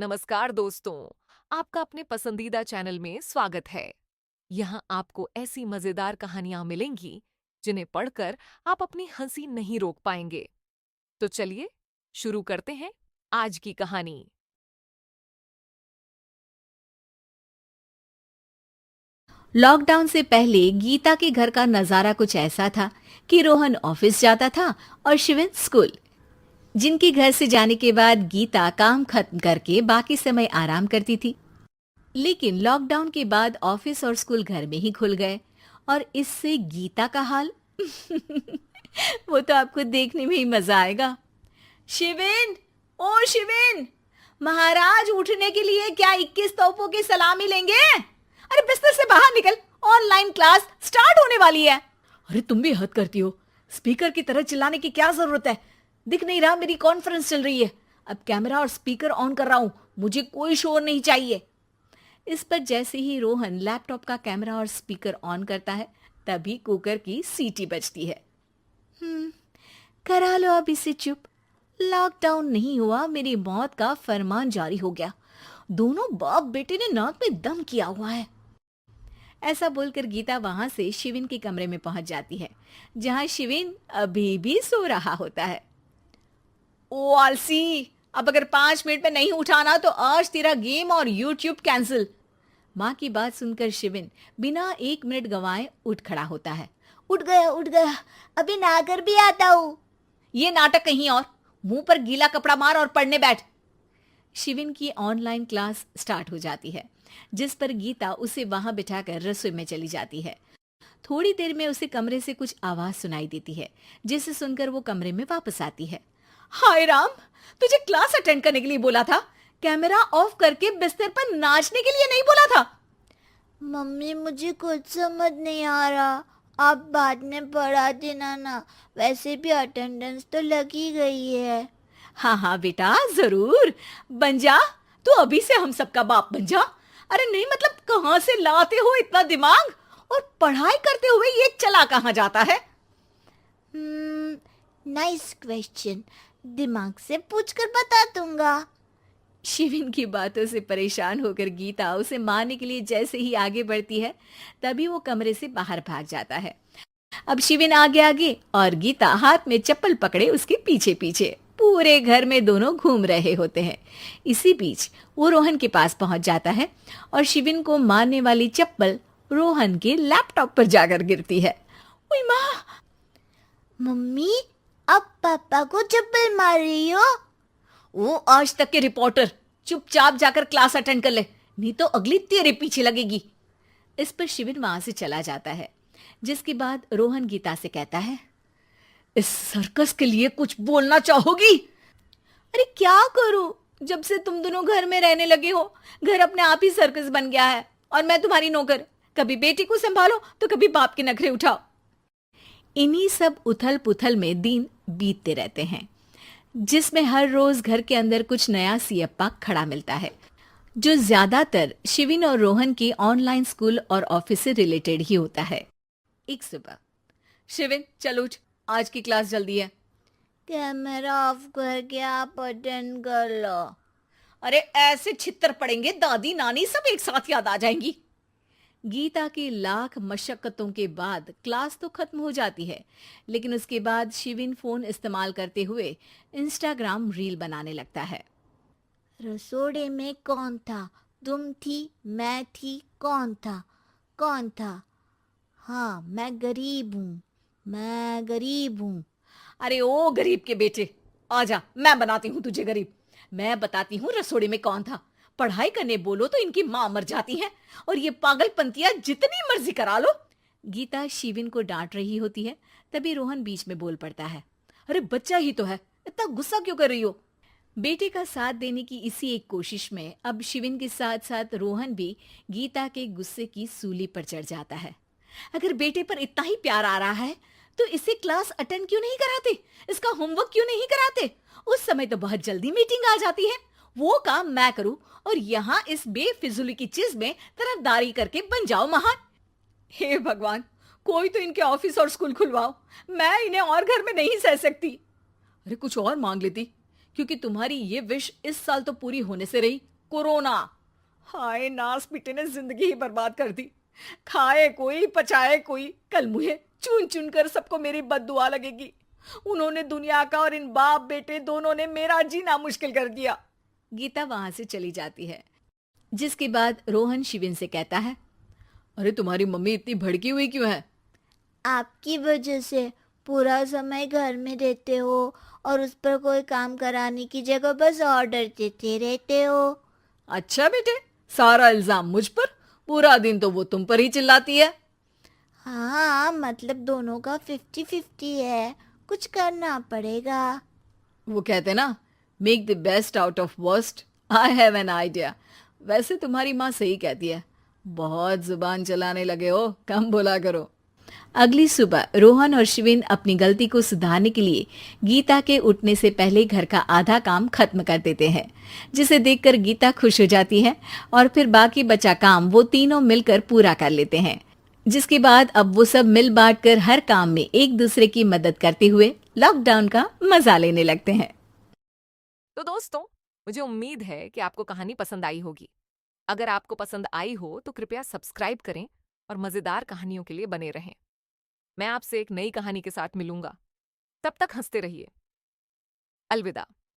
नमस्कार दोस्तों, आपका अपने पसंदीदा चैनल में स्वागत है। यहाँ आपको ऐसी मजेदार कहानियां मिलेंगी जिन्हें पढ़कर आप अपनी हंसी नहीं रोक पाएंगे। तो चलिए शुरू करते हैं आज की कहानी। लॉकडाउन से पहले गीता के घर का नजारा कुछ ऐसा था कि रोहन ऑफिस जाता था और शिवन स्कूल। जिनके घर से जाने के बाद गीता काम खत्म करके बाकी समय आराम करती थी। लेकिन लॉकडाउन के बाद ऑफिस और स्कूल घर में ही खुल गए और इससे गीता का हाल वो तो आपको देखने में ही मजा आएगा। शिवेन, ओ शिवेन, महाराज उठने के लिए क्या 21 तोपों की सलामी लेंगे? अरे बिस्तर से बाहर निकल, ऑनलाइन क्लास स्टार्ट होने वाली है। अरे तुम भी हद करती हो, स्पीकर की तरह चिल्लाने की क्या जरूरत है? दिख नहीं रहा मेरी कॉन्फ्रेंस चल रही है। अब कैमरा और स्पीकर ऑन कर रहा हूं, मुझे कोई शोर नहीं चाहिए। इस पर जैसे ही रोहन लैपटॉप का कैमरा और स्पीकर ऑन करता है तभी कुकर की सीटी बजती है। करा लो अब इसे चुप। लॉकडाउन नहीं हुआ, मेरी मौत का फरमान जारी हो गया। दोनों बाप बेटे ने नाक में दम किया हुआ है। ऐसा बोलकर गीता वहां से शिविन के कमरे में पहुंच जाती है, जहां शिविन अभी भी सो रहा होता है। ओ आलसी, अब अगर 5 मिनट में नहीं उठाना तो आज तेरा गेम और यूट्यूब कैंसिल। माँ की बात सुनकर शिविन बिना 1 मिनट गंवाए उठ खड़ा होता है। उठ गया, अभी नहाकर भी आता हूँ। ये नाटक कहीं और, मुंह पर गीला कपड़ा मार और पढ़ने बैठ। शिविन की ऑनलाइन क्लास स्टार्ट हो जाती है, जिस पर गीता उसे वहां बिठाकर रसोई में चली जाती है। थोड़ी देर में उसे कमरे से कुछ आवाज सुनाई देती है, जिसे सुनकर वो कमरे में वापस आती है। हाय राम, तुझे क्लास अटेंड करने के लिए बोला था, कैमरा ऑफ करके बिस्तर पर नाचने के लिए नहीं बोला था। मम्मी मुझे कुछ समझ नहीं आ रहा, आप बाद में पढ़ा देना ना, वैसे भी अटेंडेंस तो लगी गई है। हाँ हाँ बेटा, जरूर बन जा। तू अभी से हम सबका बाप बन जा। अरे नहीं मतलब कहाँ से लाते हो इतना दिमाग, और पढ़ाई करते हुए ये चला कहाँ जाता है? नाइस क्वेश्चन, दिमाग से पूछकर बता दूंगा। शिविन की बातों से परेशान होकर गीता उसे मारने के लिए जैसे ही आगे बढ़ती है तभी वो कमरे से बाहर भाग जाता है। अब शिविन आगे आगे और गीता हाथ में चप्पल पकड़े उसके पीछे पीछे पूरे घर में दोनों घूम रहे होते हैं। इसी बीच वो रोहन के पास पहुंच जाता है और शिविन को मारने वाली चप्पल रोहन के लैपटॉप पर जाकर गिरती है। ओए माँ! मम्मी, अब पापा को चप्पल मार रही हो? वो आज तक के रिपोर्टर, चुपचाप जाकर क्लास अटेंड कर ले, नहीं तो अगली तेरे पीछे लगेगी। इस पर शिविन वहां से चला जाता है, जिसके बाद रोहन गीता से कहता है, इस सर्कस के लिए कुछ बोलना चाहोगी? अरे क्या करूं, जब से तुम दोनों घर में रहने लगे हो, घर अपने आप ही सर्कस बन गया है और मैं तुम्हारी नौकर। कभी बेटी को संभालो तो कभी बाप के नखरे उठाओ। इन्हीं सब उथल पुथल में दिन बीतते रहते हैं, जिसमें हर रोज घर के अंदर कुछ नया सियप्पा खड़ा मिलता है, जो ज्यादातर शिविन और रोहन के ऑनलाइन स्कूल और ऑफिस से रिलेटेड ही होता है। एक सुबह, शिविन चल उठ, आज की क्लास जल्दी है। कैमरा ऑफ करके आप अटेंड कर लो। अरे ऐसे छित्तर पड़ेंगे, दादी नानी सब एक साथ याद आ जाएंगी। गीता की लाख मशक्कतों के बाद क्लास तो खत्म हो जाती है, लेकिन उसके बाद शिविन फोन इस्तेमाल करते हुए इंस्टाग्राम रील बनाने लगता है। रसोड़े में कौन था? तुम थी, मैं थी, कौन था? कौन था? हाँ, मैं गरीब हूँ। अरे ओ गरीब के बेटे, आजा, मैं बनाती हूँ तुझे गरीब। मैं बताती हूँ रसोड़े में कौन था। पढ़ाई करने बोलो तो इनकी माँ मर जाती है, और ये पागलपंतियां जितनी मर्जी करा लो। गीता शिविन को डांट रही होती है, तभी रोहन बीच में बोल पड़ता है। अरे बच्चा ही तो है, इतना गुस्सा क्यों कर रही हो? बेटे का साथ देने की इसी एक कोशिश में अब शिविन के साथ साथ रोहन भी गीता के गुस्से की सूली पर चढ़ जाता है। अगर बेटे पर इतना ही प्यार आ रहा है तो इसे क्लास अटेंड क्यों नहीं कराते, इसका होमवर्क क्यों नहीं कराते? उस समय तो बहुत जल्दी मीटिंग आ जाती है, वो काम मैं करूं और यहाँ इस बेफिजुली की चीज में तरफदारी करके बन जाओ महान। हे भगवान, कोई तो इनके ऑफिस और स्कूल खुलवाओ, मैं इन्हें और घर में नहीं सह सकती। अरे कुछ और मांग लेती, क्योंकि तुम्हारी ये विश इस साल तो पूरी होने से रही, कोरोना। हाय, नास बेटे ने जिंदगी ही बर्बाद कर दी। खाए कोई पचाए कोई, कल मुझे चुन चुन कर सबको मेरी बद्दुआ लगेगी। उन्होंने दुनिया का और इन बाप बेटे दोनों ने मेरा जीना मुश्किल कर दिया। गीता वहां से चली जाती है, जिसके बाद रोहन शिविन से कहता है, अरे तुम्हारी मम्मी इतनी भड़की हुई क्यों है? आपकी वजह से पूरा समय घर में रहते हो और उस पर कोई काम कराने की जगह बस ऑर्डर देते रहते हो। अच्छा बेटे, सारा इल्जाम मुझ पर, पूरा दिन तो वो तुम पर ही चिल्लाती है। हाँ, मतलब दोनों का 50-50 है, कुछ करना पड़ेगा। वो कहते ना, make the best out of worst. I have an idea. वैसे तुम्हारी माँ सही कहती है, बहुत जुबान चलाने लगे हो, कम बोला करो। अगली सुबह रोहन और शिविन अपनी गलती को सुधारने के लिए गीता के उठने से पहले घर का आधा काम खत्म कर देते हैं, जिसे देखकर गीता खुश हो जाती है और फिर बाकी बचा काम वो तीनों मिलकर पूरा कर लेते हैं। जिसके बाद अब वो सब मिल बांट कर हर काम में एक दूसरे की मदद करते हुए लॉकडाउन का मजा लेने लगते हैं। तो दोस्तों, मुझे उम्मीद है कि आपको कहानी पसंद आई होगी। अगर आपको पसंद आई हो तो कृपया सब्सक्राइब करें और मजेदार कहानियों के लिए बने रहें। मैं आपसे एक नई कहानी के साथ मिलूंगा। तब तक हंसते रहिए। अलविदा।